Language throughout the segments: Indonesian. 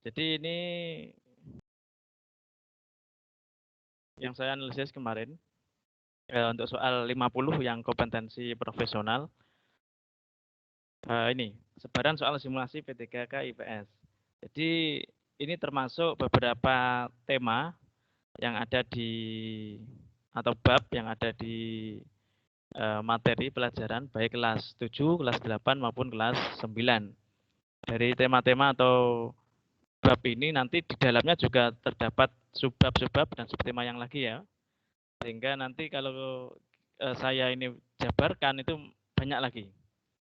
Jadi ini yang saya analisis kemarin untuk soal 50 yang kompetensi profesional. Ini sebaran soal simulasi P3K IPS. Jadi ini termasuk beberapa tema yang ada di atau bab yang ada di materi pelajaran baik kelas 7, kelas 8 maupun kelas 9. Dari tema-tema atau bab ini nanti di dalamnya juga terdapat subbab-subbab dan subtema yang lagi ya. Sehingga nanti kalau saya ini jabarkan itu banyak lagi.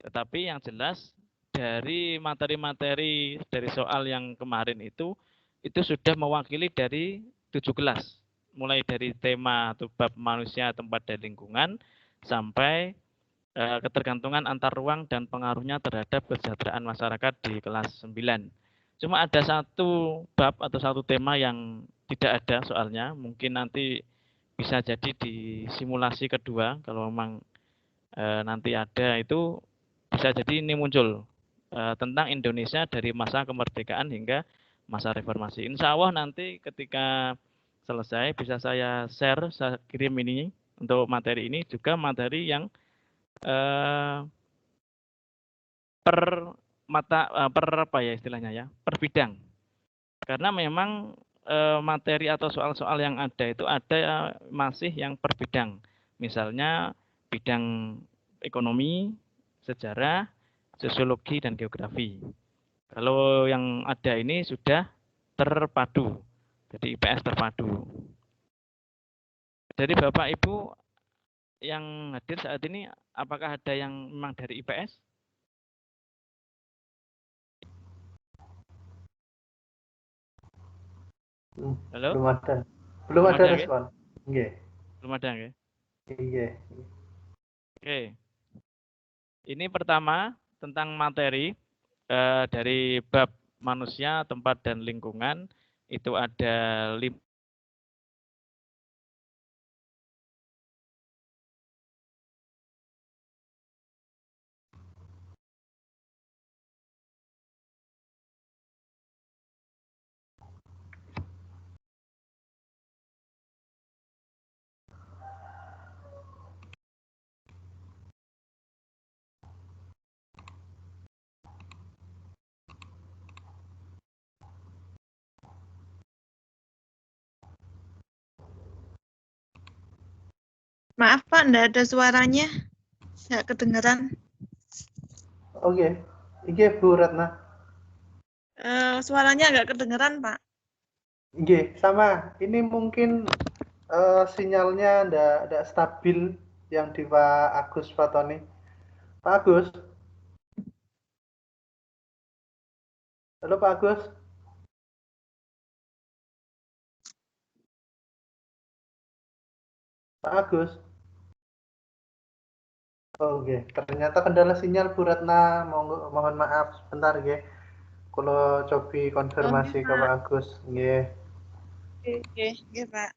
Tetapi yang jelas dari materi-materi dari soal yang kemarin itu sudah mewakili dari 7 kelas. Mulai dari tema atau bab manusia, tempat, dan lingkungan sampai ketergantungan antar ruang dan pengaruhnya terhadap kesejahteraan masyarakat di kelas 9. Cuma ada satu bab atau satu tema yang tidak ada soalnya, mungkin nanti bisa jadi di simulasi kedua kalau memang nanti ada itu bisa jadi ini muncul tentang Indonesia dari masa kemerdekaan hingga masa reformasi. Insya Allah nanti ketika selesai bisa saya share, saya kirim ini untuk materi ini juga materi yang per mata per apa ya istilahnya ya, per bidang. Karena memang materi atau soal-soal yang ada itu ada masih yang per bidang. Misalnya bidang ekonomi, sejarah, sosiologi, dan geografi. Kalau yang ada ini sudah terpadu, jadi IPS terpadu. Jadi Bapak Ibu yang hadir saat ini, apakah ada yang memang dari IPS? Halo? Belum ada. Belum ada respon. Nggih. Belum ada nggih? Iya. Oke. Ini pertama tentang materi dari bab manusia, tempat, dan lingkungan itu ada 5. Maaf Pak, enggak ada suaranya. Enggak kedengeran. Oke. Iki Bu Ratna. Suaranya enggak kedengeran, Pak. Nggih, sama. Ini mungkin sinyalnya enggak stabil yang di Pak Agus Fatoni. Pak Agus? Halo Pak Agus? Pak Agus? Oke, ternyata kendala sinyal Bu Ratna. Mohon maaf sebentar nggih. Kalau cobi konfirmasi ke Pak Agus. Nggih. Oke, Pak.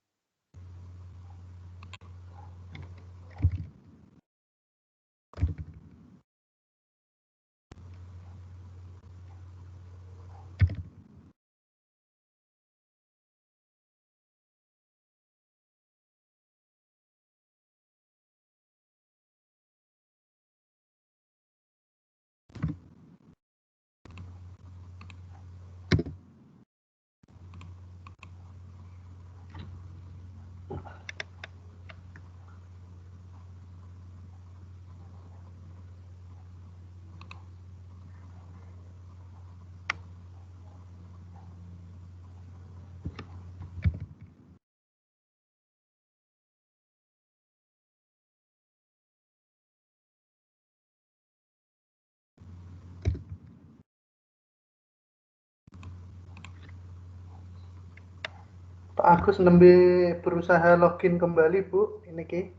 Pak Agus nembe berusaha login kembali, Bu. Ini ki.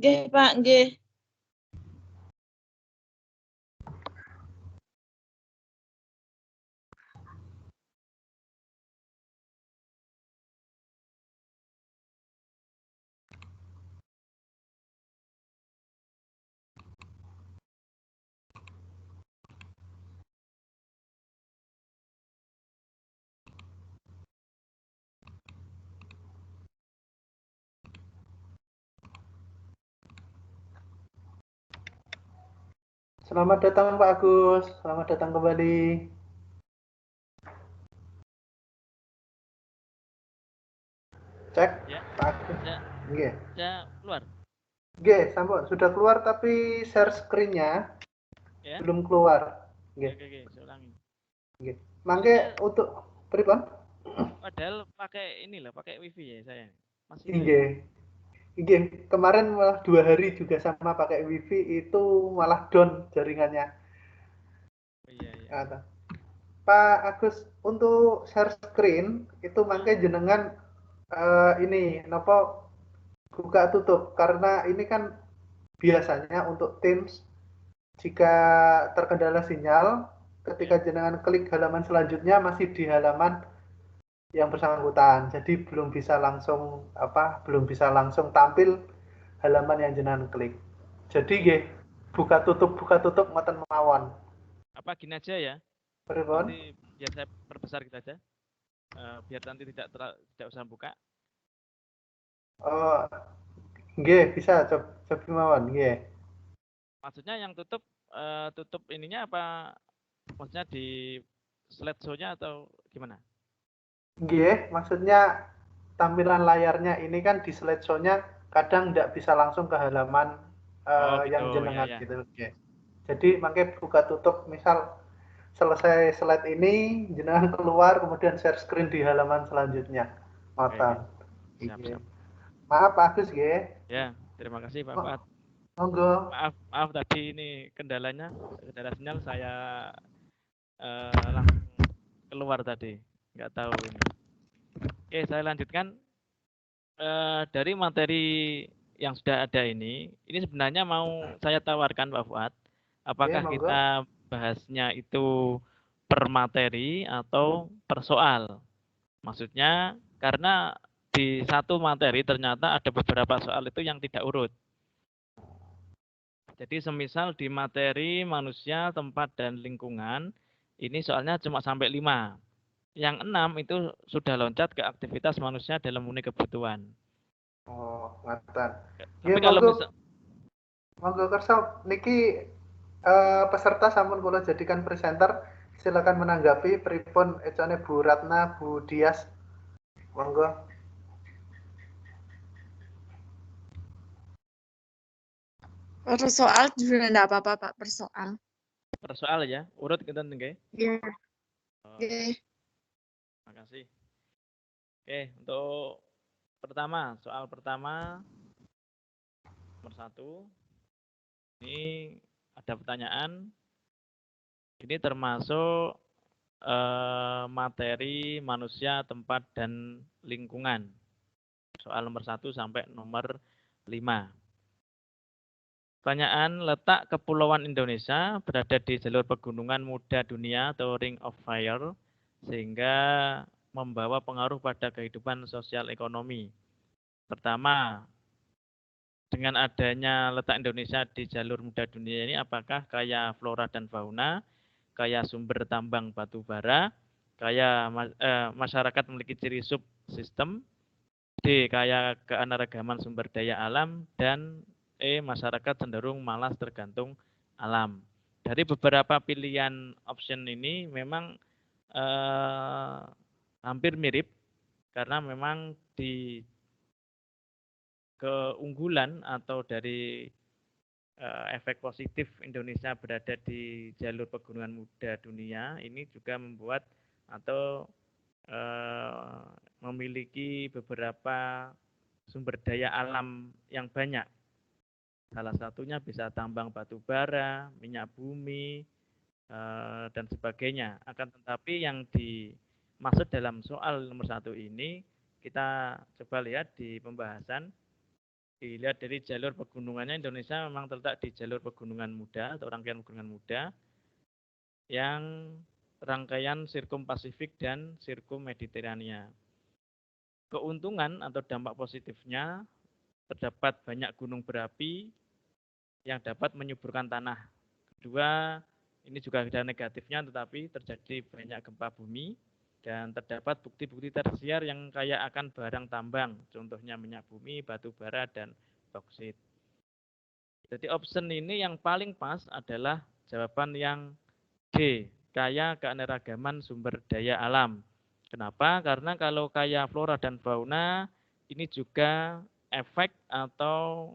Nggih, Pak, nggih. Selamat datang Pak Agus, selamat datang kembali. Cek, Ya, Pak Agus. ya, Nggih. ya keluar. Nggih, sampun sudah keluar tapi share screen-nya Ya, belum keluar. Nggih. oke, saya ulangi. Nggih. Ini Mangke saya untuk pripun? padahal pakai ini loh, pakai wifi ya saya. Masih Nggih. Nggih, kemarin malah 2 hari juga sama pakai wifi itu malah down jaringannya. oh, iya, iya. Ada. Pak Agus, untuk share screen itu mangke jenengan ini napa buka tutup karena ini kan biasanya untuk Teams jika terkendala sinyal ketika jenengan klik halaman selanjutnya masih di halaman yang bersangkutan. Jadi belum bisa langsung tampil halaman yang jenengan klik. Jadi nggih, buka tutup ngoten mawon. Apa gini aja ya? Pripun? Nanti biar saya perbesar gitu aja. Biar nanti tidak usah buka. Oh, nggih, bisa coba mawon, nggih. Maksudnya yang tutup tutup ininya apa? Maksudnya di slideshow-nya atau gimana? Nggih, maksudnya tampilan layarnya ini kan di slideshow-nya kadang tidak bisa langsung ke halaman Oh yang gitu, ya jenengan ya. gitu. Nggih. Jadi makanya buka tutup misal selesai slide ini jenengan keluar kemudian share screen di halaman selanjutnya. Oke, oke. Ngoten. Siap, Nggih. siap. Maaf Pak Agus nggih. Ya, terima kasih Pak Fuad. Monggo. Maaf tadi ini kendala sinyal saya langsung keluar tadi. Nggak tahu ini. Oke, saya lanjutkan dari materi yang sudah ada ini sebenarnya mau saya tawarkan Pak Fuad. Nggih, Apakah monggo. kita bahasnya itu per materi atau per soal? Maksudnya karena di satu materi ternyata ada beberapa soal itu yang tidak urut. Jadi semisal di materi manusia, tempat, dan lingkungan, ini soalnya cuma sampai 5. Yang 6 itu sudah loncat ke aktivitas manusia dalam memenuhi kebutuhan. Oh, ngoten. Tapi Nggih, kalau monggo. misal Monggo kersa niki peserta sampun kula jadikan presenter. Silakan menanggapi pripun ecane Bu Ratna, Bu Dias. Monggo. Per soal juga enggak apa-apa, Pak, per soal. per soal ya, urut kita nggih. Iya. Oh, Nggih. makasih. Oke, untuk soal pertama nomor 1. Ini ada pertanyaan. Ini termasuk materi manusia, tempat, dan lingkungan. Soal nomor 1 sampai nomor 5. Pertanyaan, letak kepulauan Indonesia berada di jalur pegunungan muda dunia atau Ring of Fire, sehingga membawa pengaruh pada kehidupan sosial ekonomi. Pertama, dengan adanya letak Indonesia di jalur muda dunia ini, apakah kaya flora dan fauna, kaya sumber tambang batu bara, kaya masyarakat memiliki ciri subsistem, D, kaya keanekaragaman sumber daya alam, dan E, masyarakat cenderung malas tergantung alam. Dari beberapa pilihan option ini memang hampir mirip karena memang di keunggulan atau dari efek positif Indonesia berada di jalur pegunungan muda dunia ini juga membuat atau memiliki beberapa sumber daya alam yang banyak. Salah satunya bisa tambang batu bara, minyak bumi, dan sebagainya. Akan tetapi yang dimaksud dalam soal nomor 1 ini, kita coba lihat di pembahasan, dilihat dari jalur pegunungannya. Indonesia memang terletak di jalur pegunungan muda atau rangkaian pegunungan muda yang rangkaian sirkum Pasifik dan sirkum Mediterania. Keuntungan atau dampak positifnya, terdapat banyak gunung berapi yang dapat menyuburkan tanah. Kedua, ini juga ada negatifnya, tetapi terjadi banyak gempa bumi dan terdapat bukti-bukti tersier yang kaya akan barang tambang, contohnya minyak bumi, batu bara, dan boksit. Jadi option ini yang paling pas adalah Jawaban yang D, kaya keanekaragaman sumber daya alam. Kenapa? Karena kalau kaya flora dan fauna, ini juga efek atau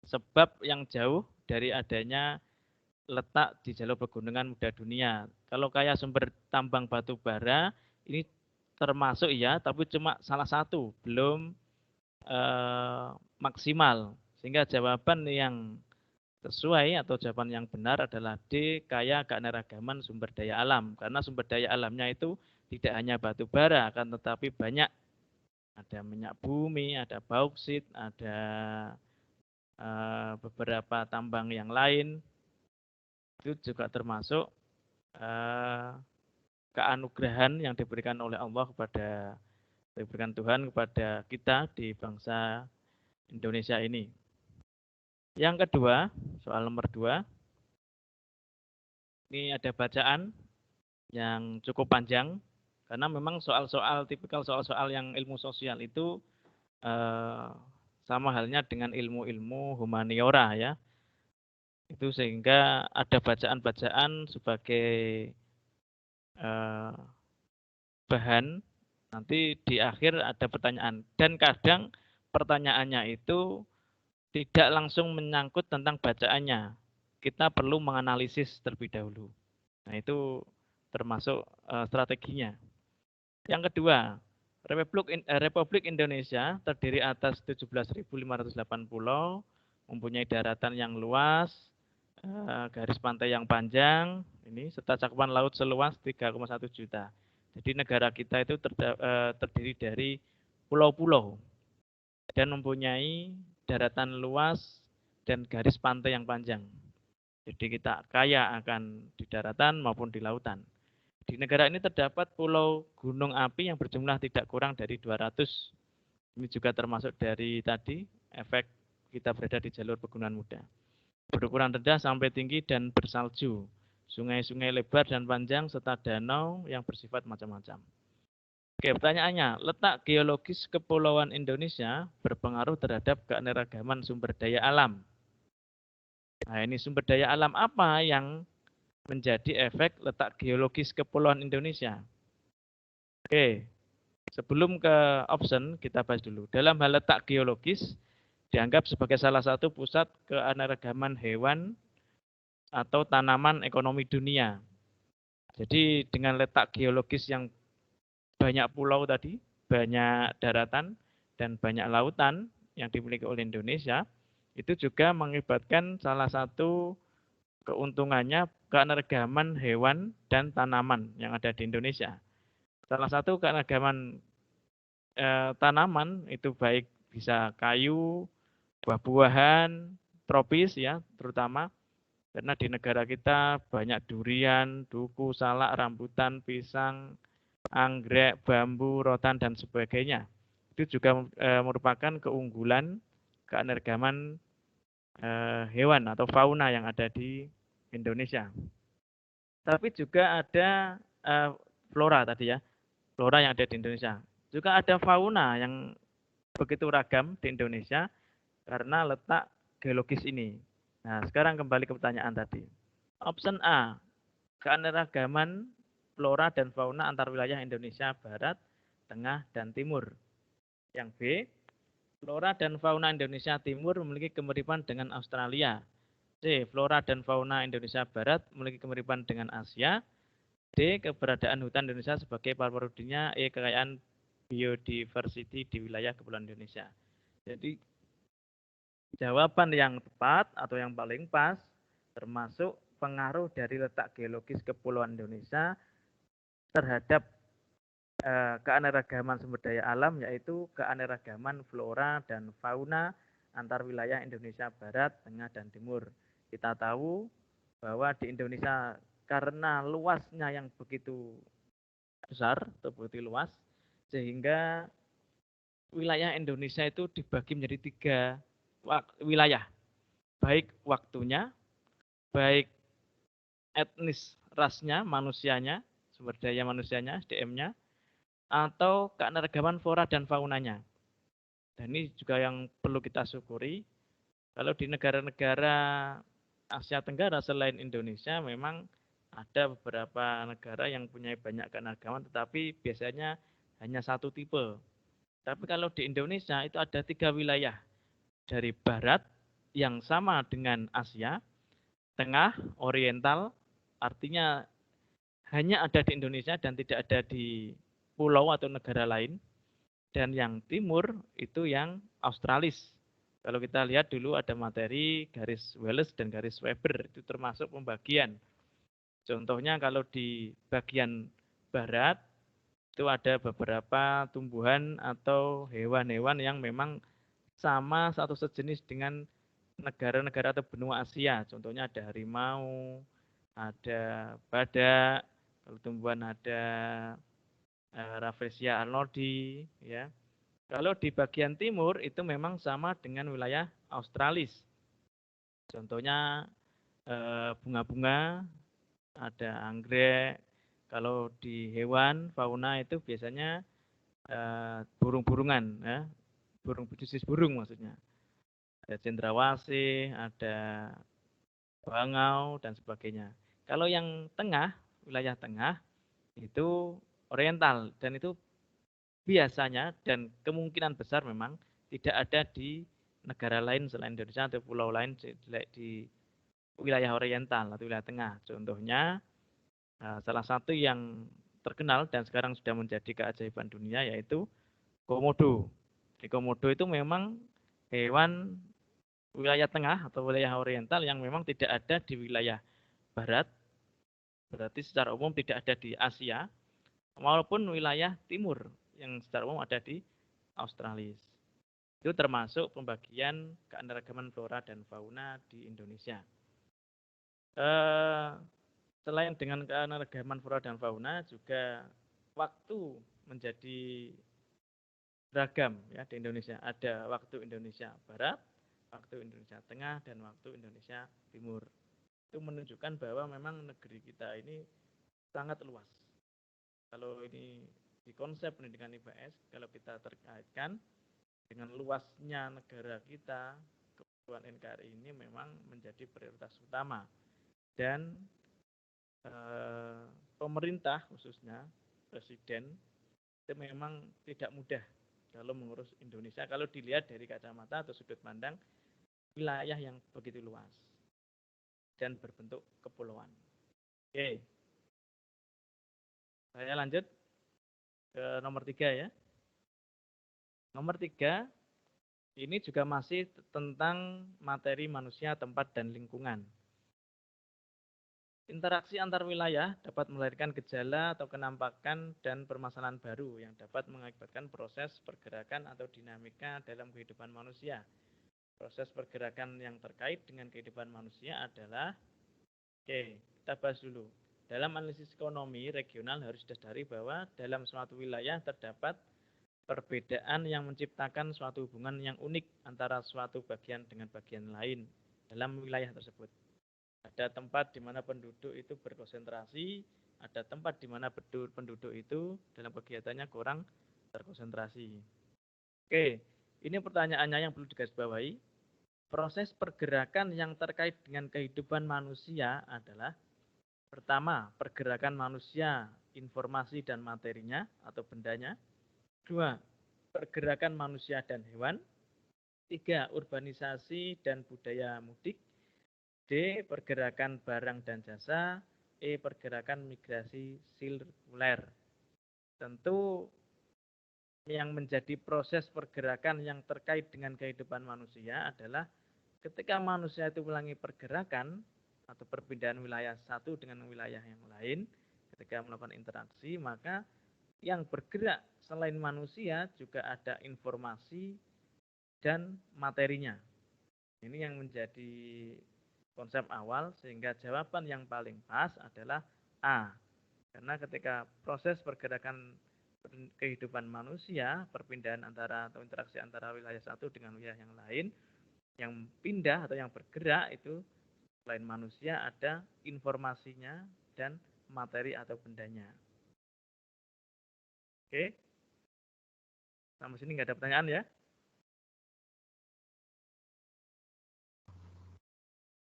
sebab yang jauh dari adanya letak di jalur pegunungan muda dunia. Kalau kaya sumber tambang batu bara, ini termasuk ya, tapi cuma salah satu, belum maksimal. Sehingga jawaban yang sesuai atau jawaban yang benar adalah D, kaya keanekaragaman sumber daya alam. Karena sumber daya alamnya itu tidak hanya batu bara, akan tetapi banyak. Ada minyak bumi, ada bauksit, ada beberapa tambang yang lain. Itu juga termasuk keanugerahan yang diberikan oleh Allah diberikan Tuhan kepada kita di bangsa Indonesia ini. Yang kedua, soal nomor 2. Ini ada bacaan yang cukup panjang, karena memang soal-soal tipikal soal-soal yang ilmu sosial itu sama halnya dengan ilmu-ilmu humaniora ya. Itu sehingga ada bacaan-bacaan sebagai bahan, nanti di akhir ada pertanyaan. Dan kadang pertanyaannya itu tidak langsung menyangkut tentang bacaannya. Kita perlu menganalisis terlebih dahulu. Nah, itu termasuk strateginya. Yang kedua, Republik Indonesia terdiri atas 17.508 pulau, mempunyai daratan yang luas, garis pantai yang panjang, ini serta cakupan laut seluas 3,1 juta. Jadi negara kita itu terdiri dari pulau-pulau dan mempunyai daratan luas dan garis pantai yang panjang. Jadi kita kaya akan di daratan maupun di lautan. Di negara ini terdapat pulau gunung api yang berjumlah tidak kurang dari 200. Ini juga termasuk dari tadi efek kita berada di jalur pegunungan muda. Berukuran rendah sampai tinggi dan bersalju. Sungai-sungai lebar dan panjang serta danau yang bersifat macam-macam. Oke, pertanyaannya, letak geologis kepulauan Indonesia berpengaruh terhadap keanekaragaman sumber daya alam. Nah, ini sumber daya alam apa yang menjadi efek letak geologis kepulauan Indonesia? Oke, sebelum ke option, kita bahas dulu. Dalam hal letak geologis, dianggap sebagai salah satu pusat keanekaragaman hewan atau tanaman ekonomi dunia. Jadi dengan letak geologis yang banyak pulau tadi, banyak daratan, dan banyak lautan yang dimiliki oleh Indonesia, itu juga mengakibatkan salah satu keuntungannya keanekaragaman hewan dan tanaman yang ada di Indonesia. Salah satu keanekaragaman tanaman itu baik bisa kayu, buah-buahan, tropis ya terutama, karena di negara kita banyak durian, duku, salak, rambutan, pisang, anggrek, bambu, rotan, dan sebagainya. Itu juga merupakan keunggulan keanekaragaman hewan atau fauna yang ada di Indonesia. Tapi juga ada flora tadi ya, flora yang ada di Indonesia. Juga ada fauna yang begitu ragam di Indonesia karena letak geologis ini. Nah, sekarang kembali ke pertanyaan tadi. Option A, keanekaragaman flora dan fauna antar wilayah Indonesia Barat, Tengah, dan Timur. Yang B, flora dan fauna Indonesia Timur memiliki kemiripan dengan Australia. C, flora dan fauna Indonesia Barat memiliki kemiripan dengan Asia. D, keberadaan hutan Indonesia sebagai paru-paru dunia. E, kekayaan biodiversity di wilayah kepulauan Indonesia. Jadi jawaban yang tepat atau yang paling pas termasuk pengaruh dari letak geologis kepulauan Indonesia terhadap keanekaragaman sumber daya alam, yaitu keanekaragaman flora dan fauna antar wilayah Indonesia Barat, Tengah, dan Timur. Kita tahu bahwa di Indonesia karena luasnya yang begitu besar atau begitu luas, sehingga wilayah Indonesia itu dibagi menjadi 3 wilayah, baik waktunya, baik etnis rasnya, manusianya, sumber daya manusianya, SDM-nya, atau keanekaragaman flora dan faunanya. Dan ini juga yang perlu kita syukuri. Kalau di negara-negara Asia Tenggara selain Indonesia memang ada beberapa negara yang punya banyak keanekaragaman, tetapi biasanya hanya satu tipe. Tapi kalau di Indonesia itu ada 3 wilayah. Dari barat yang sama dengan Asia, tengah, oriental, artinya hanya ada di Indonesia dan tidak ada di pulau atau negara lain. Dan yang timur itu yang Australis. Kalau kita lihat dulu ada materi garis Wallace dan garis Weber, itu termasuk pembagian. Contohnya kalau di bagian barat, itu ada beberapa tumbuhan atau hewan-hewan yang memang sama satu sejenis dengan negara-negara atau benua Asia. Contohnya ada harimau, ada badak, kalau tumbuhan ada Rafflesia arnoldi, ya. Kalau di bagian timur itu memang sama dengan wilayah Australis. Contohnya bunga-bunga, ada anggrek. Kalau di hewan fauna itu biasanya burung-burungan, ya. Burung jenis burung maksudnya. Ada cendrawasih, ada bangau dan sebagainya. Kalau yang tengah, wilayah tengah itu oriental dan itu biasanya dan kemungkinan besar memang tidak ada di negara lain selain Indonesia atau pulau lain di wilayah oriental atau wilayah tengah. Contohnya salah satu yang terkenal dan sekarang sudah menjadi keajaiban dunia yaitu komodo. Di komodo itu memang hewan wilayah tengah atau wilayah oriental yang memang tidak ada di wilayah barat. Berarti secara umum tidak ada di Asia maupun wilayah timur yang secara umum ada di Australia. Itu termasuk pembagian keanekaragaman flora dan fauna di Indonesia. Selain dengan keanekaragaman flora dan fauna, juga waktu menjadi beragam ya di Indonesia. Ada waktu Indonesia Barat, waktu Indonesia Tengah, dan waktu Indonesia Timur. Itu menunjukkan bahwa memang negeri kita ini sangat luas. Kalau ini di konsep pendidikan IPS, kalau kita terkaitkan dengan luasnya negara kita, Kepulauan NKRI ini memang menjadi prioritas utama. Dan pemerintah khususnya, Presiden, itu memang tidak mudah kalau mengurus Indonesia. Kalau dilihat dari kacamata atau sudut pandang wilayah yang begitu luas dan berbentuk kepulauan. Oke, saya lanjut ke nomor 3 ya. Nomor 3, ini juga masih tentang materi manusia, tempat, dan lingkungan. Interaksi antar wilayah dapat melahirkan gejala atau kenampakan dan permasalahan baru yang dapat mengakibatkan proses pergerakan atau dinamika dalam kehidupan manusia. Proses pergerakan yang terkait dengan kehidupan manusia adalah, kita bahas dulu. Dalam analisis ekonomi regional harus disadari bahwa dalam suatu wilayah terdapat perbedaan yang menciptakan suatu hubungan yang unik antara suatu bagian dengan bagian lain dalam wilayah tersebut. Ada tempat di mana penduduk itu berkonsentrasi, ada tempat di mana penduduk itu dalam kegiatannya kurang terkonsentrasi. Oke, ini pertanyaannya yang perlu digarisbawahi. Proses pergerakan yang terkait dengan kehidupan manusia adalah pertama, pergerakan manusia, informasi dan materinya atau bendanya. 2, pergerakan manusia dan hewan. 3, urbanisasi dan budaya mudik. D, pergerakan barang dan jasa. E, pergerakan migrasi sirkuler. Tentu yang menjadi proses pergerakan yang terkait dengan kehidupan manusia adalah ketika manusia itu mengalami pergerakan atau perpindahan wilayah satu dengan wilayah yang lain, ketika melakukan interaksi, maka yang bergerak selain manusia juga ada informasi dan materinya. Ini yang menjadi konsep awal, sehingga jawaban yang paling pas adalah A. Karena ketika proses pergerakan kehidupan manusia, perpindahan antara atau interaksi antara wilayah satu dengan wilayah yang lain, yang pindah atau yang bergerak itu selain manusia ada informasinya dan materi atau bendanya. Oke. Sampai sini nggak ada pertanyaan ya?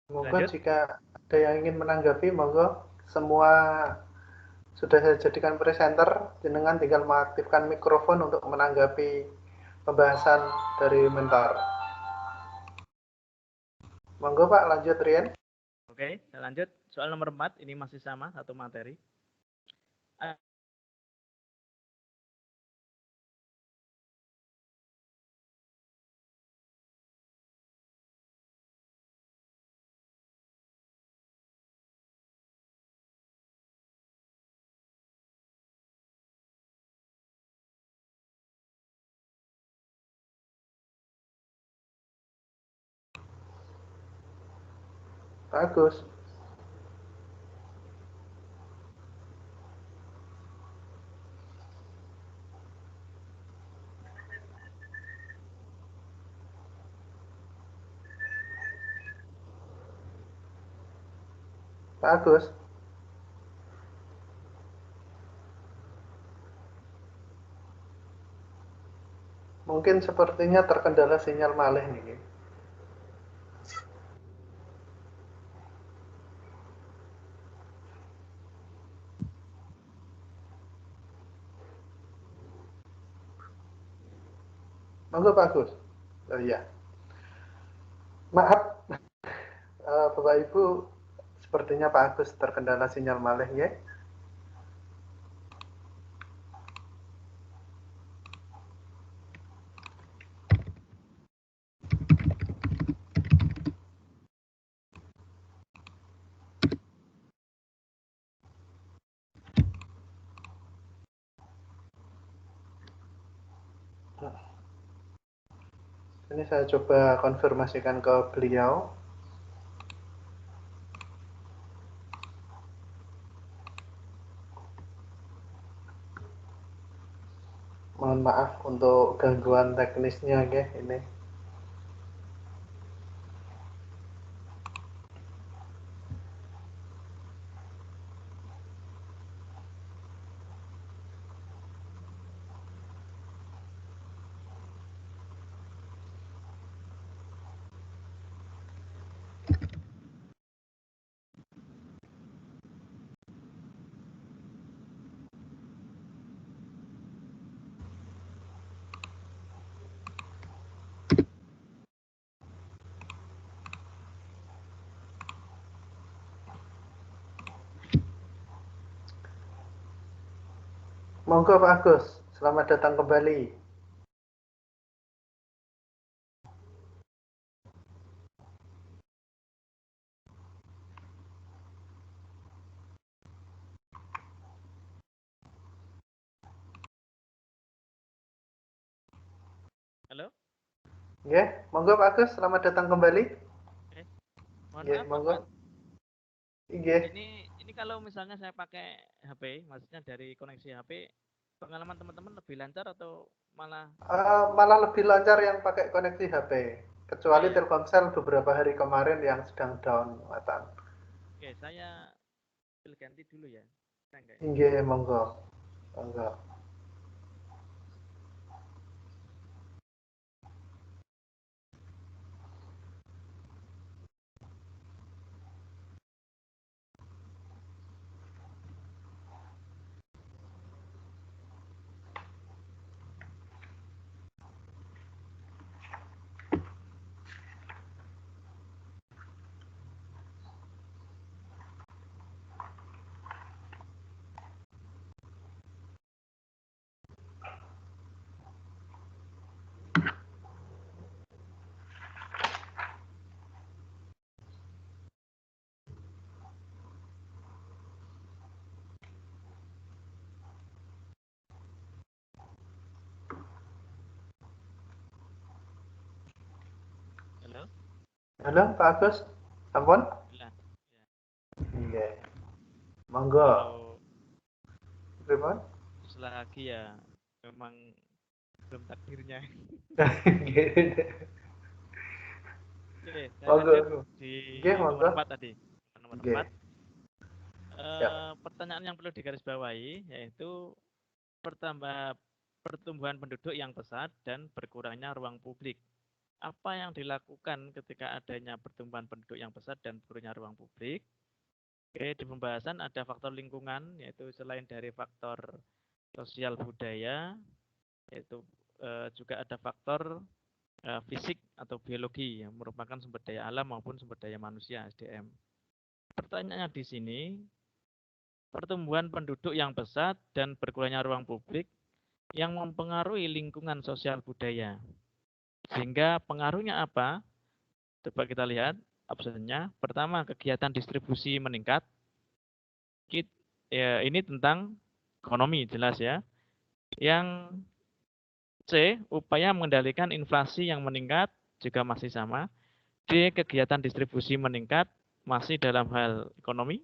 Monggo Lanjut. jika ada yang ingin menanggapi, monggo. Semua sudah saya jadikan presenter, jenengan tinggal mengaktifkan mikrofon untuk menanggapi pembahasan dari mentor. Monggo Pak, lanjut Rian. Oke, saya lanjut. Soal nomor 4, ini masih sama, satu materi. Bagus. Bagus. Mungkin sepertinya terkendala sinyal malih nih. Monggo bagus. Oh iya. Maaf, Bapak Ibu, sepertinya Pak Agus terkendala sinyal malih ya. Ini saya coba konfirmasikan ke beliau. Mohon maaf untuk gangguan teknisnya ya ini. Monggo Pak Agus, selamat datang kembali. Halo? Ya, monggo Pak Agus, selamat datang kembali. Mohon Ya, maaf, Mas monggo. Wan. Iya. Ini kalau misalnya saya pakai HP, maksudnya dari koneksi HP, pengalaman teman-teman lebih lancar atau malah Malah lebih lancar yang pakai koneksi HP. Kecuali ya? Telkomsel beberapa hari kemarin yang sedang down muatan. Oke, saya pilih ganti dulu ya. Saya enggak ini. Iya, monggo. Monggo. Halo? Halo Pak Agus, ampun? Ya. Iya. Monggo. Kalau Pripun? lagi ya memang belum takdirnya. Oke, saya lanjut Monggo. di Nggih, nomor monggo. 4 tadi. Nomor Nggih. 4, Siap. pertanyaan yang perlu digarisbawahi yaitu pertumbuhan penduduk yang pesat dan berkurangnya ruang publik. apa yang dilakukan ketika adanya pertumbuhan penduduk yang pesat dan kurangnya ruang publik. Oke, di pembahasan ada faktor lingkungan, yaitu selain dari faktor sosial budaya, yaitu juga ada faktor fisik atau biologi yang merupakan sumber daya alam maupun sumber daya manusia SDM. Pertanyaannya di sini, pertumbuhan penduduk yang pesat dan berkurangnya ruang publik yang mempengaruhi lingkungan sosial budaya. Sehingga pengaruhnya apa? Coba kita lihat opsinya. Pertama, kegiatan distribusi meningkat. Ini tentang ekonomi jelas ya. Yang C, upaya mengendalikan inflasi yang meningkat juga masih sama. D, kegiatan distribusi meningkat masih dalam hal ekonomi.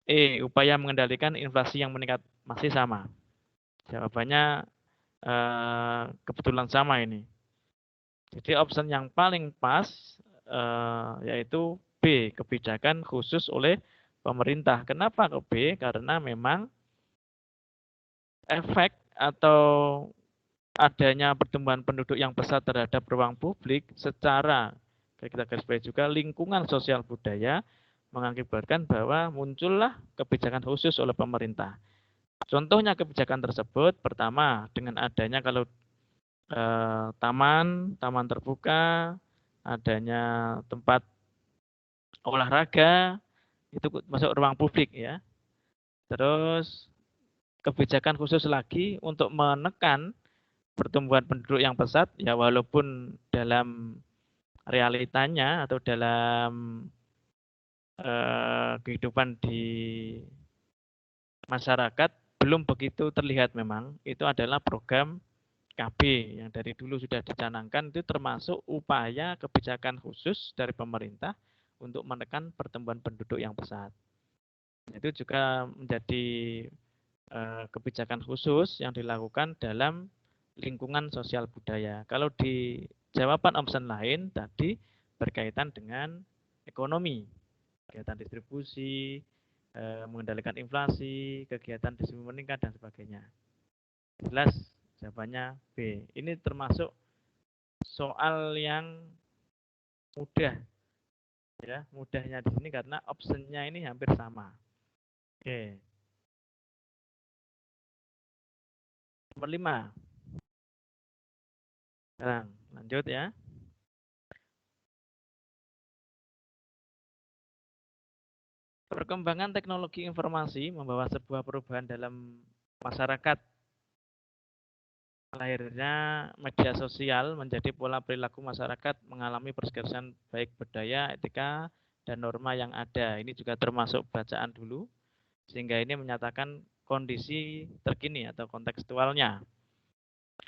E, upaya mengendalikan inflasi yang meningkat masih sama. Jawabannya kebetulan sama ini. Jadi opsi yang paling pas yaitu B, kebijakan khusus oleh pemerintah. Kenapa ke B? Karena memang efek atau adanya pertumbuhan penduduk yang pesat terhadap ruang publik secara kita garis bawahi juga lingkungan sosial budaya mengakibatkan bahwa muncullah kebijakan khusus oleh pemerintah. Contohnya kebijakan tersebut pertama dengan adanya kalau taman terbuka, adanya tempat olahraga, itu masuk ruang publik ya. Terus kebijakan khusus lagi untuk menekan pertumbuhan penduduk yang pesat, ya walaupun dalam realitanya atau dalam kehidupan di masyarakat belum begitu terlihat memang, itu adalah program KB yang dari dulu sudah dicanangkan, itu termasuk upaya kebijakan khusus dari pemerintah untuk menekan pertumbuhan penduduk yang pesat. Itu juga menjadi kebijakan khusus yang dilakukan dalam lingkungan sosial budaya. Kalau di jawaban option lain tadi berkaitan dengan ekonomi, kegiatan distribusi, mengendalikan inflasi, kegiatan distribusi meningkat dan sebagainya. Jelas jawabannya B. Ini termasuk soal yang mudah, ya mudahnya di sini karena optionnya ini hampir sama. Oke. Nomor 5. Sekarang lanjut ya. Perkembangan teknologi informasi membawa sebuah perubahan dalam masyarakat. Lahirnya media sosial menjadi pola perilaku masyarakat mengalami pergeseran baik budaya, etika, dan norma yang ada. Ini juga termasuk bacaan dulu, sehingga ini menyatakan kondisi terkini atau kontekstualnya.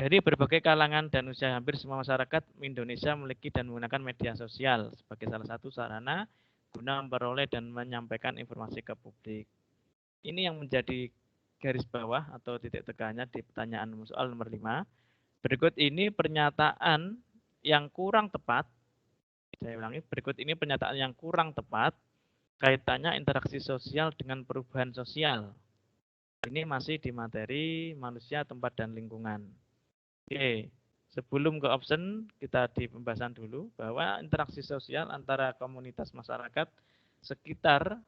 Dari berbagai kalangan dan usia hampir semua masyarakat Indonesia memiliki dan menggunakan media sosial sebagai salah satu sarana guna memperoleh dan menyampaikan informasi ke publik. Ini yang menjadi garis bawah atau titik tekannya di pertanyaan soal nomor 5. Berikut ini pernyataan yang kurang tepat. Saya ulangi, berikut ini pernyataan yang kurang tepat kaitannya interaksi sosial dengan perubahan sosial. Ini masih di materi manusia, tempat, dan lingkungan. Oke, sebelum ke option, kita di pembahasan dulu bahwa interaksi sosial antara komunitas masyarakat sekitar,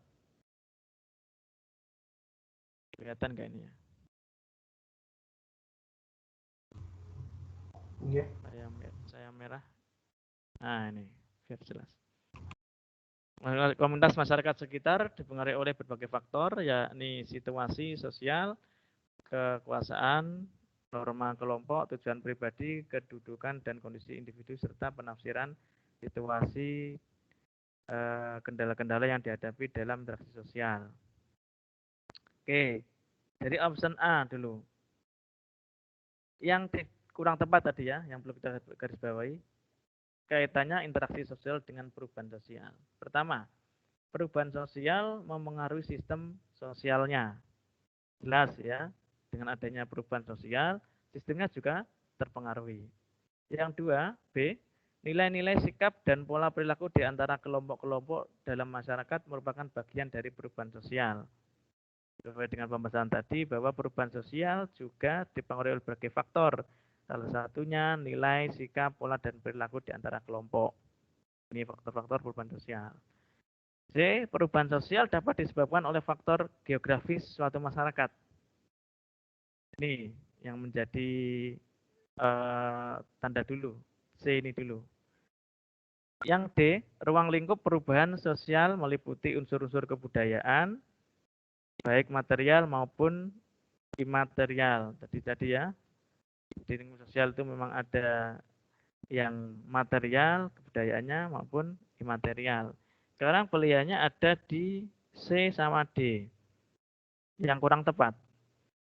kelihatan nggak ini ya? Iya. Saya merah. Nah ini, biar jelas. Komunitas masyarakat sekitar dipengaruhi oleh berbagai faktor, yakni situasi sosial, kekuasaan, norma kelompok, tujuan pribadi, kedudukan dan kondisi individu, serta penafsiran situasi kendala-kendala yang dihadapi dalam interaksi sosial. Oke, dari option A dulu. Yang kurang tepat tadi ya, yang belum kita garis bawahi, kaitannya interaksi sosial dengan perubahan sosial. Pertama, perubahan sosial memengaruhi sistem sosialnya. Jelas ya, dengan adanya perubahan sosial, sistemnya juga terpengaruhi. Yang dua, B, nilai-nilai sikap dan pola perilaku di antara kelompok-kelompok dalam masyarakat merupakan bagian dari perubahan sosial. Sesuai dengan pembahasan tadi bahwa perubahan sosial juga dipengaruhi oleh berbagai faktor, Salah satunya nilai, sikap, pola, dan perilaku di antara kelompok. Ini faktor-faktor perubahan sosial. C. Perubahan sosial dapat disebabkan oleh faktor geografis suatu masyarakat. Ini yang menjadi tanda dulu. C ini dulu. Yang D, ruang lingkup perubahan sosial meliputi unsur-unsur kebudayaan, baik material maupun imaterial. Tadi ya, di lingkup sosial itu memang ada yang material, kebudayaannya maupun imaterial. Sekarang pilihannya ada di C sama D. Yang kurang tepat.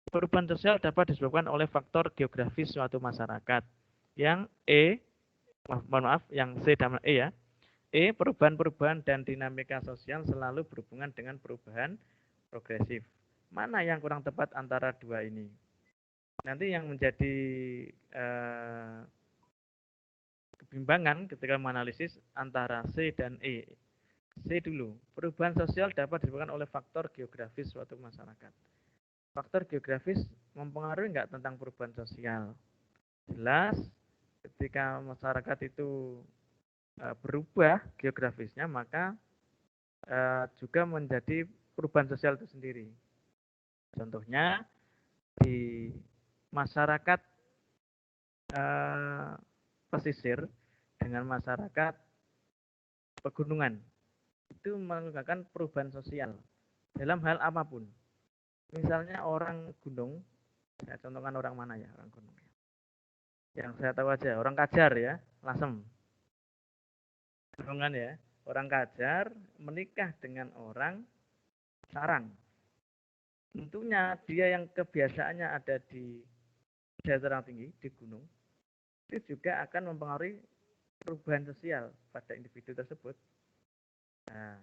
Perubahan sosial dapat disebabkan oleh faktor geografis suatu masyarakat. Yang E, mohon maaf, yang C dan E ya. E, perubahan-perubahan dan dinamika sosial selalu berhubungan dengan perubahan progresif. Mana yang kurang tepat antara dua ini? Nanti yang menjadi kebimbangan ketika menganalisis antara C dan E. C dulu, perubahan sosial dapat disebabkan oleh faktor geografis suatu masyarakat. Faktor geografis mempengaruhi enggak tentang perubahan sosial? Jelas, ketika masyarakat itu berubah geografisnya, maka juga menjadi perubahan sosial itu sendiri. Contohnya, di masyarakat pesisir dengan masyarakat pegunungan, itu menggunakan perubahan sosial dalam hal apapun. Misalnya orang gunung, saya contohkan orang mana ya, orang gunung. Yang saya tahu aja, orang Kajar ya, Lasem. Gunungan ya, orang Kajar menikah dengan orang Sarang. Tentunya dia yang kebiasaannya ada di dataran tinggi, di gunung, itu juga akan mempengaruhi perubahan sosial pada individu tersebut. Nah,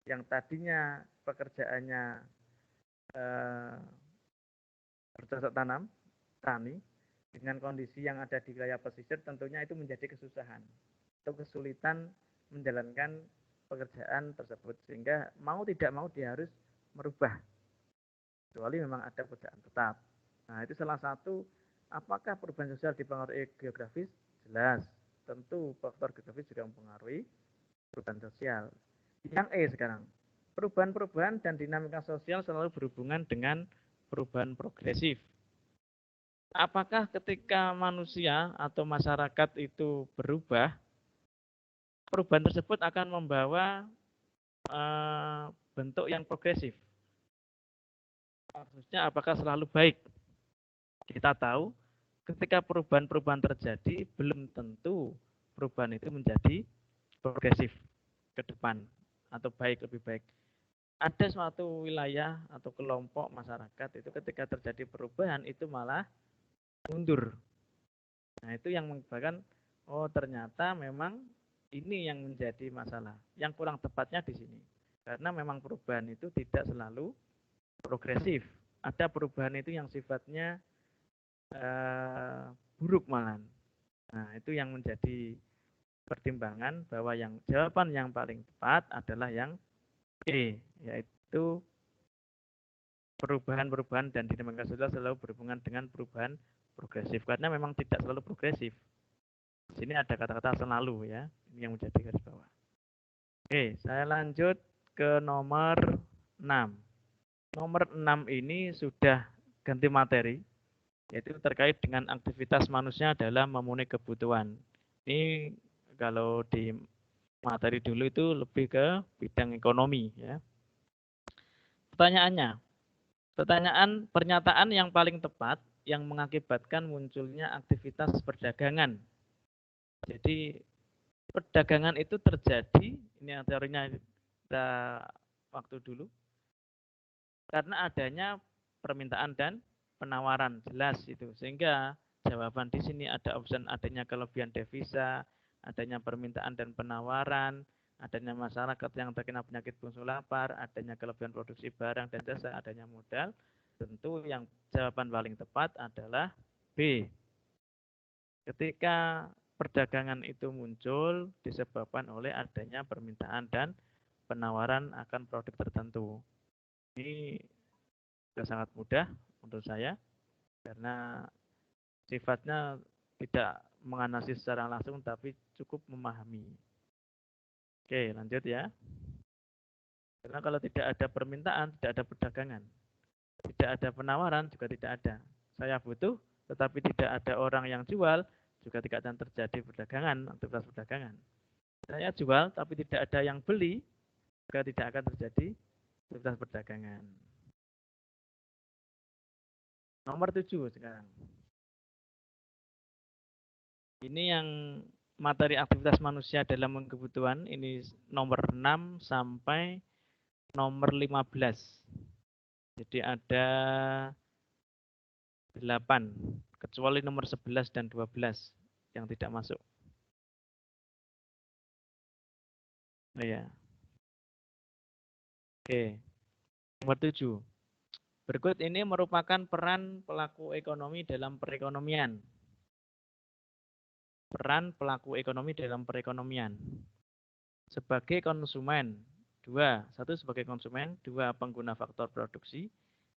yang tadinya pekerjaannya bercocok tanam, tani, dengan kondisi yang ada di wilayah pesisir, tentunya itu menjadi kesusahan atau kesulitan menjalankan pekerjaan tersebut, sehingga mau tidak mau dia harus merubah, kecuali memang ada pekerjaan tetap. Nah, itu salah satu. Apakah perubahan sosial dipengaruhi geografis? Jelas, tentu faktor geografis juga mempengaruhi perubahan sosial. Yang E sekarang, perubahan-perubahan dan dinamika sosial selalu berhubungan dengan perubahan progresif. Apakah ketika manusia atau masyarakat itu berubah, perubahan tersebut akan membawa bentuk yang progresif? Maksudnya apakah selalu baik? Kita tahu ketika perubahan-perubahan terjadi, belum tentu perubahan itu menjadi progresif ke depan atau baik, lebih baik. Ada suatu wilayah atau kelompok masyarakat itu ketika terjadi perubahan itu malah mundur. Nah, itu yang menyebabkan oh ternyata memang ini yang menjadi masalah. Yang kurang tepatnya di sini. Karena memang perubahan itu tidak selalu progresif. Ada perubahan itu yang sifatnya buruk malah. Nah, itu yang menjadi pertimbangan bahwa yang jawaban yang paling tepat adalah yang E, yaitu perubahan-perubahan dan dinamika sosial selalu berhubungan dengan perubahan progresif, karena memang tidak selalu progresif. Di sini ada kata-kata selalu ya, ini yang menjadi garis bawah. Oke, saya lanjut ke nomor 6. Nomor 6 ini sudah ganti materi, yaitu terkait dengan aktivitas manusia dalam memenuhi kebutuhan. Ini kalau di materi dulu itu lebih ke bidang ekonomi ya. Pernyataan yang paling tepat yang mengakibatkan munculnya aktivitas perdagangan. Jadi perdagangan itu terjadi, ini teorinya kita waktu dulu, karena adanya permintaan dan penawaran, jelas itu. Sehingga jawaban di sini ada option adanya kelebihan devisa, adanya permintaan dan penawaran, adanya masyarakat yang terkena penyakit bungsu lapar, adanya kelebihan produksi barang dan jasa, adanya modal. Tentu yang jawaban paling tepat adalah B. Ketika perdagangan itu muncul disebabkan oleh adanya permintaan dan penawaran akan produk tertentu. Ini sudah sangat mudah menurut saya, karena sifatnya tidak menganalisis secara langsung, tapi cukup memahami. Oke, lanjut ya. Karena kalau tidak ada permintaan, tidak ada perdagangan. Tidak ada penawaran, juga tidak ada. Saya butuh, tetapi tidak ada orang yang jual, juga tidak akan terjadi perdagangan, aktivitas perdagangan. Saya jual, tapi tidak ada yang beli, juga tidak akan terjadi aktivitas perdagangan. Nomor 7 sekarang. Ini yang materi aktivitas manusia dalam kebutuhan, ini nomor 6 sampai nomor 15. Jadi ada 8, kecuali nomor 11 dan 12 yang tidak masuk. Oh ya. Oke. Nomor 7. Berikut ini merupakan peran pelaku ekonomi dalam perekonomian. Peran pelaku ekonomi dalam perekonomian. Sebagai konsumen, 2. 1 sebagai konsumen, 2 pengguna faktor produksi,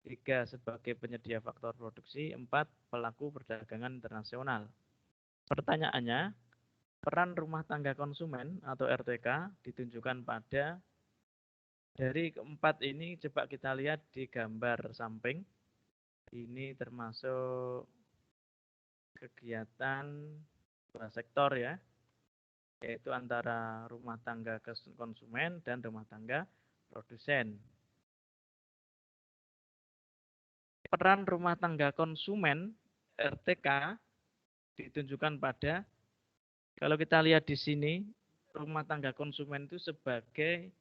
3 sebagai penyedia faktor produksi, 4 pelaku perdagangan internasional. Pertanyaannya, peran rumah tangga konsumen atau RTK ditunjukkan pada, dari keempat ini coba kita lihat di gambar samping. Ini termasuk kegiatan dua sektor ya, yaitu antara rumah tangga konsumen dan rumah tangga produsen. Peran rumah tangga konsumen RTK ditunjukkan pada, kalau kita lihat di sini, rumah tangga konsumen itu sebagai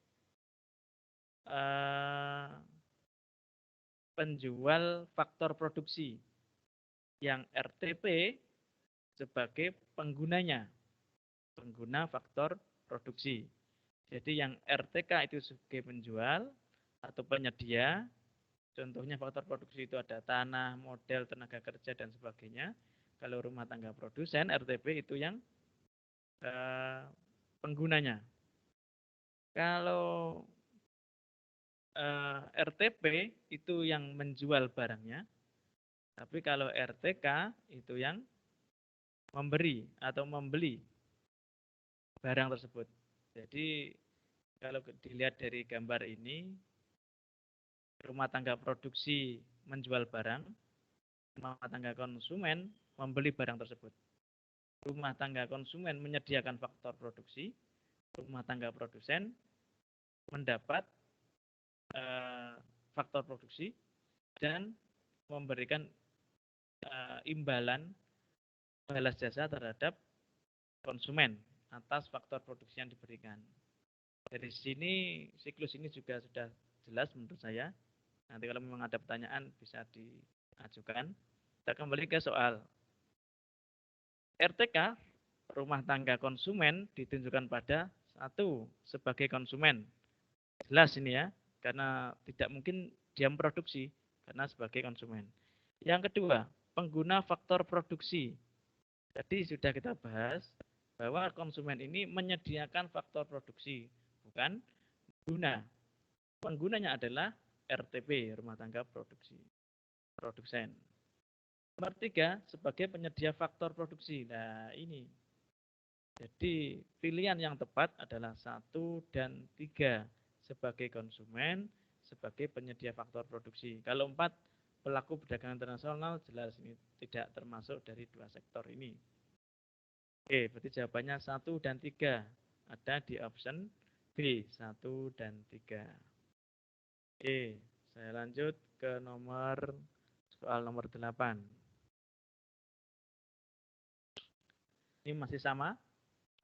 penjual faktor produksi, yang RTP sebagai penggunanya, pengguna faktor produksi. Jadi yang RTK itu sebagai penjual atau penyedia, contohnya faktor produksi itu ada tanah, modal, tenaga kerja, dan sebagainya. Kalau rumah tangga produsen, RTP itu yang penggunanya. Kalau RTP itu yang menjual barangnya, tapi kalau RTK itu yang memberi atau membeli barang tersebut. Jadi kalau dilihat dari gambar ini, rumah tangga produksi menjual barang, rumah tangga konsumen membeli barang tersebut. Rumah tangga konsumen menyediakan faktor produksi, rumah tangga produsen mendapat faktor produksi dan memberikan imbalan balas jasa terhadap konsumen atas faktor produksi yang diberikan. Dari sini siklus ini juga sudah jelas menurut saya. Nanti kalau memang ada pertanyaan bisa diajukan. Kita kembali ke soal. RTK, rumah tangga konsumen, ditunjukkan pada 1 sebagai konsumen. Jelas ini ya, karena tidak mungkin dia memproduksi, karena sebagai konsumen. Yang kedua, pengguna faktor produksi. Jadi sudah kita bahas bahwa konsumen ini menyediakan faktor produksi, bukan pengguna. Penggunanya adalah RTP, rumah tangga produksi, produsen. Nomor 3, sebagai penyedia faktor produksi. Nah ini, jadi pilihan yang tepat adalah 1 dan 3, sebagai konsumen, sebagai penyedia faktor produksi. Kalau 4, pelaku perdagangan internasional, jelas ini tidak termasuk dari 2 sektor ini. Oke, berarti jawabannya 1 dan 3 ada di option B, 1 dan 3. Oke, saya lanjut ke soal nomor 8. Ini masih sama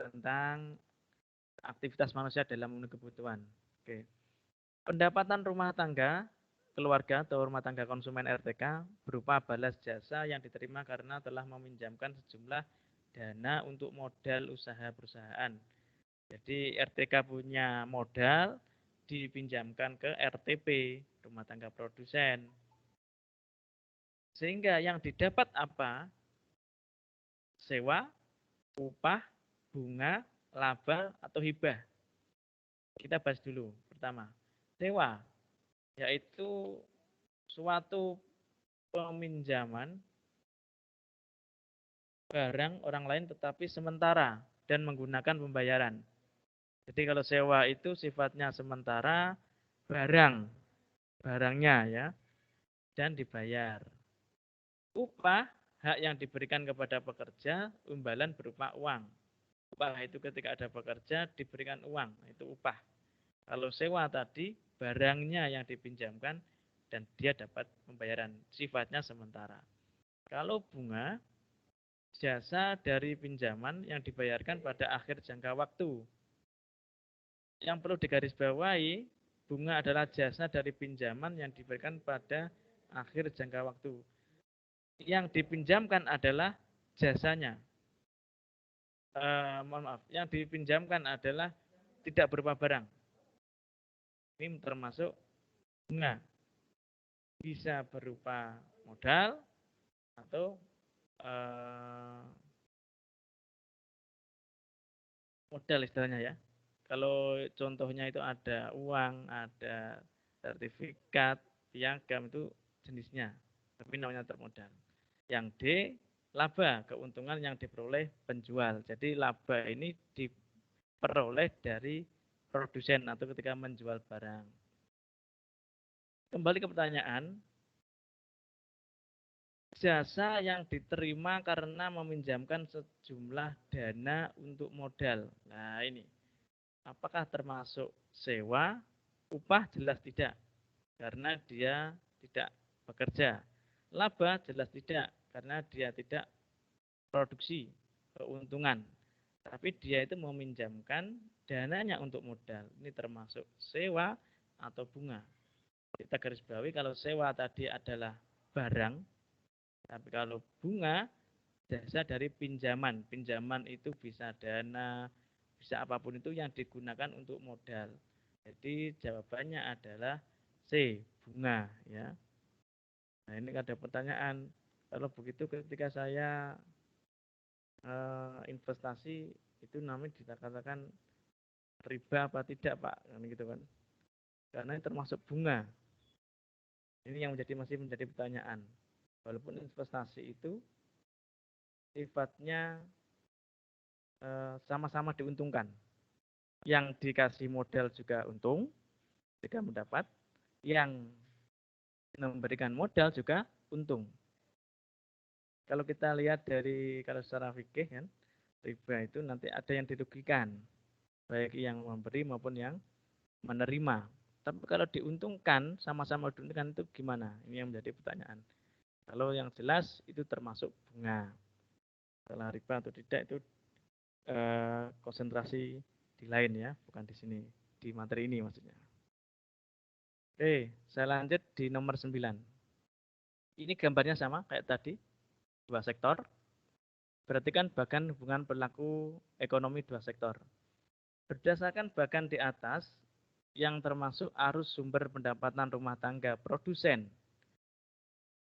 tentang aktivitas manusia dalam memenuhi kebutuhan. Oke. Pendapatan rumah tangga keluarga atau rumah tangga konsumen RTK berupa balas jasa yang diterima karena telah meminjamkan sejumlah dana untuk modal usaha perusahaan. Jadi RTK punya modal dipinjamkan ke RTP, rumah tangga produsen. Sehingga yang didapat apa? Sewa, upah, bunga, laba, atau hibah. Kita bahas dulu. Pertama, sewa, yaitu suatu peminjaman barang orang lain tetapi sementara dan menggunakan pembayaran. Jadi kalau sewa itu sifatnya sementara, barangnya ya, dan dibayar. Upah, hak yang diberikan kepada pekerja, imbalan berupa uang. Upah itu ketika ada pekerja diberikan uang, itu upah. Kalau sewa tadi, barangnya yang dipinjamkan dan dia dapat pembayaran, sifatnya sementara. Kalau bunga, jasa dari pinjaman yang dibayarkan pada akhir jangka waktu. Yang perlu digarisbawahi, bunga adalah jasa dari pinjaman yang diberikan pada akhir jangka waktu. Yang dipinjamkan adalah jasanya. Mohon maaf, yang dipinjamkan adalah tidak berupa barang. Ini termasuk bunga. Bisa berupa modal atau modal istilahnya ya. Kalau contohnya itu ada uang, ada sertifikat, piagam itu jenisnya, tapi namanya termodal. Yang D, laba, keuntungan yang diperoleh penjual. Jadi laba ini diperoleh dari produsen atau ketika menjual barang. Kembali ke pertanyaan, jasa yang diterima karena meminjamkan sejumlah dana untuk modal. Nah ini, apakah termasuk sewa? Upah jelas tidak, karena dia tidak bekerja. Laba jelas tidak, karena dia tidak produksi keuntungan. Tapi dia itu meminjamkan dananya untuk modal. Ini termasuk sewa atau bunga. Kita garis bawahi kalau sewa tadi adalah barang, tapi kalau bunga, jasa dari pinjaman. Pinjaman itu bisa dana, bisa apapun itu yang digunakan untuk modal. Jadi jawabannya adalah C, bunga. Ya. Nah ini ada pertanyaan. Kalau begitu ketika saya investasi, itu namanya kita katakan riba apa tidak Pak? Gitu kan. Karena ini termasuk bunga. Ini yang masih menjadi pertanyaan. Walaupun investasi itu sifatnya sama-sama diuntungkan. Yang dikasih modal juga untung, jika mendapat. Yang memberikan modal juga untung. Kalau kita lihat kalau secara fikih kan, riba itu nanti ada yang dirugikan, baik yang memberi maupun yang menerima. Tapi kalau diuntungkan, sama-sama diuntungkan itu gimana? Ini yang menjadi pertanyaan. Kalau yang jelas itu termasuk bunga. Setelah riba atau tidak itu konsentrasi di lain ya, bukan di sini, di materi ini maksudnya. Oke, saya lanjut di nomor 9. Ini gambarnya sama kayak tadi, dua sektor. Berarti kan bagan hubungan berlaku ekonomi dua sektor. Berdasarkan bagan di atas, yang termasuk arus sumber pendapatan rumah tangga produsen.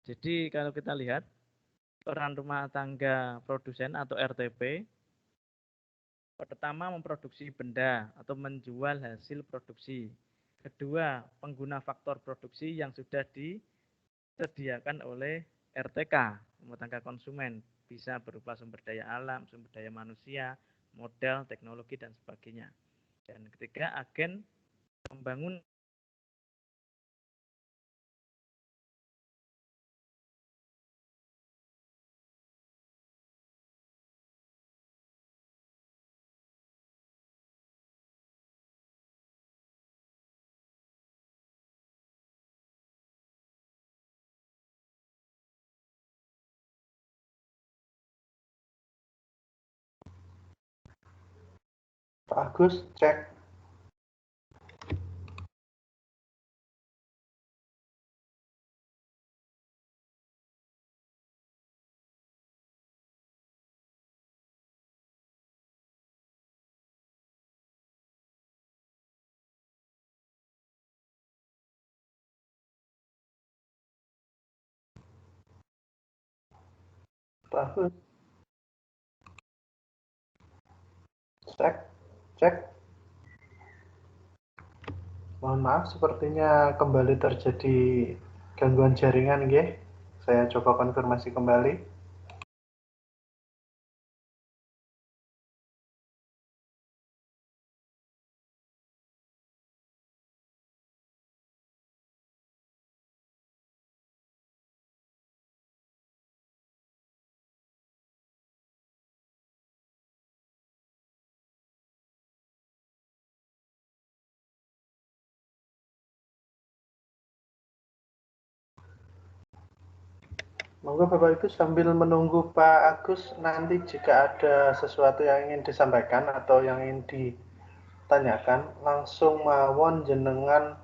Jadi kalau kita lihat, peran rumah tangga produsen atau RTP, pertama memproduksi benda atau menjual hasil produksi. Kedua, pengguna faktor produksi yang sudah disediakan oleh RTK, rumah tangga konsumen. Bisa berupa sumber daya alam, sumber daya manusia, modal, teknologi, dan sebagainya. Dan ketiga, agen pembangun. Pak Agus, cek. Pak Agus, cek. Mohon maaf, sepertinya kembali terjadi gangguan jaringan, nggih. Saya coba konfirmasi kembali. Monggo Bapak Ibu sambil menunggu Pak Agus, nanti jika ada sesuatu yang ingin disampaikan atau yang ingin ditanyakan, langsung mawon jenengan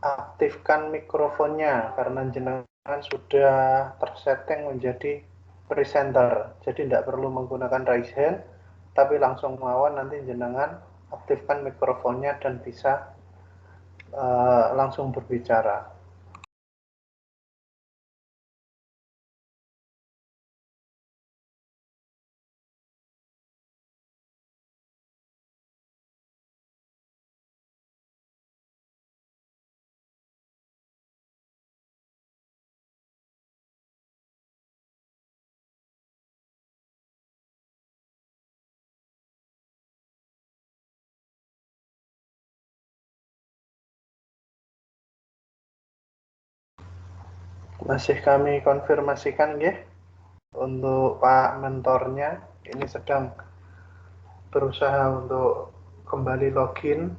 aktifkan mikrofonnya karena jenengan sudah tersetting menjadi presenter. Jadi tidak perlu menggunakan raise hand, tapi langsung mawon nanti jenengan aktifkan mikrofonnya dan bisa langsung berbicara. Masih kami konfirmasikan ya untuk Pak mentornya ini sedang berusaha untuk kembali login.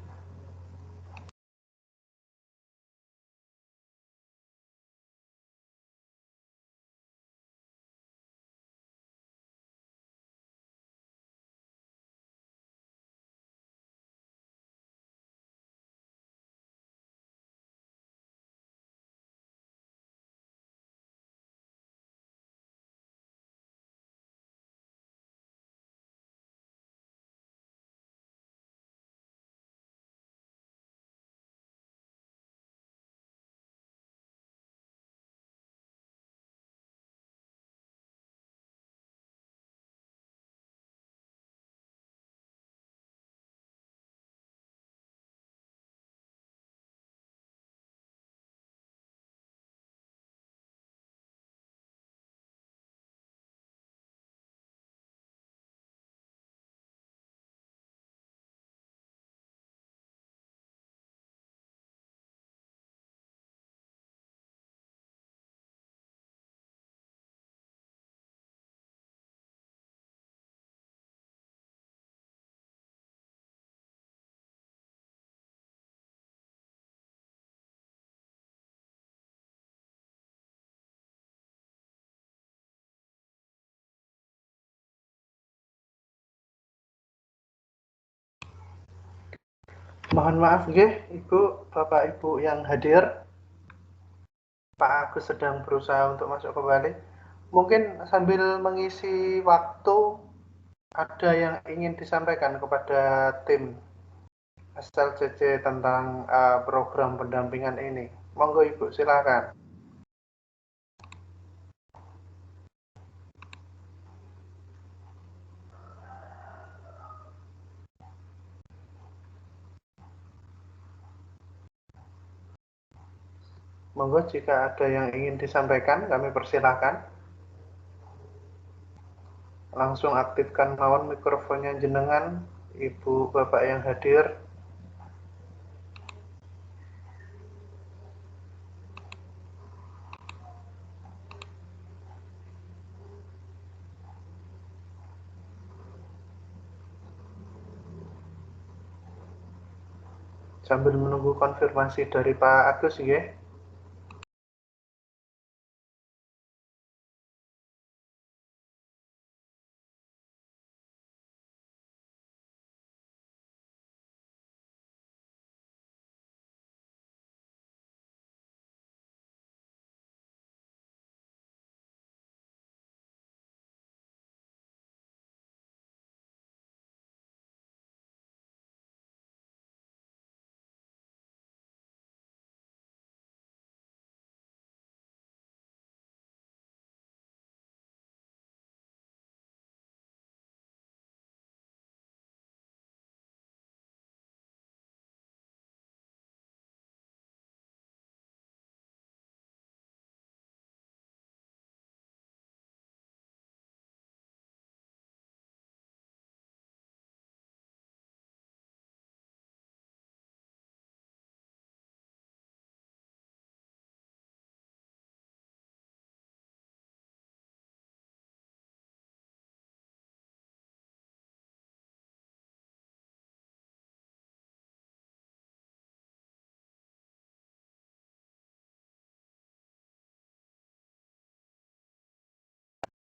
Mohon maaf nggih, Ibu, Bapak Ibu yang hadir. Pak Agus sedang berusaha untuk masuk kembali. Mungkin sambil mengisi waktu, ada yang ingin disampaikan kepada tim SLCC tentang program pendampingan ini. Monggo Ibu, silakan. Monggo jika ada yang ingin disampaikan, kami persilahkan. Langsung aktifkan mawon mikrofonnya jenengan, Ibu Bapak yang hadir. Sambil menunggu konfirmasi dari Pak Agus ya.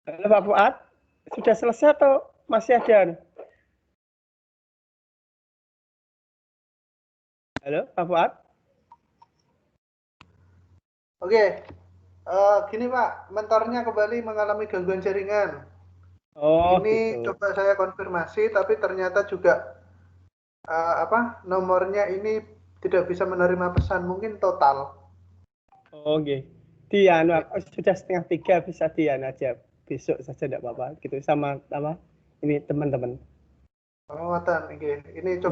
Halo Pak Fuad, sudah selesai atau masih ada? Halo Pak Fuad? Oke, gini Pak, mentornya kembali mengalami gangguan jaringan. Oh, Ini gitu. coba saya konfirmasi, tapi ternyata juga nomornya ini tidak bisa menerima pesan, mungkin total. Oh, oke. Dian, sudah 2:30 bisa Dian aja. Besok saja tidak apa-apa gitu sama apa? Ini teman-teman. Oh, ngoten, nggih. Ini coba